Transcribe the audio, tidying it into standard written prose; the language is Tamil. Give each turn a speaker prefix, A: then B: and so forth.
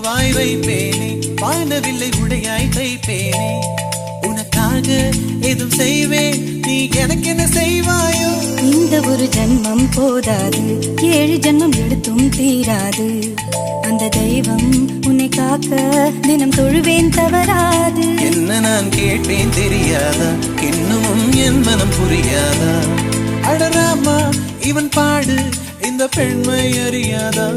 A: பூவாய் வைப்பேனே வானவில்லை உடையாய் தைப்பேனே உனக்காக எதுவும் செய்வேன் நீ எனக்கு என்ன செய்வாயோ
B: இந்த ஒரு ஜன்மம் போதாது 7 ஜன்மம் எடுத்தும் தீராது அந்த தெய்வம் உன்னை காக்க தினம் தொழுவேன் தவறாது
A: என்ன நான் கேட்பேன் தெரியாதா இன்னமும் என் மனம் புரியாதா அடராமா இவன் பாடு இந்த பெண்மை அறியாதா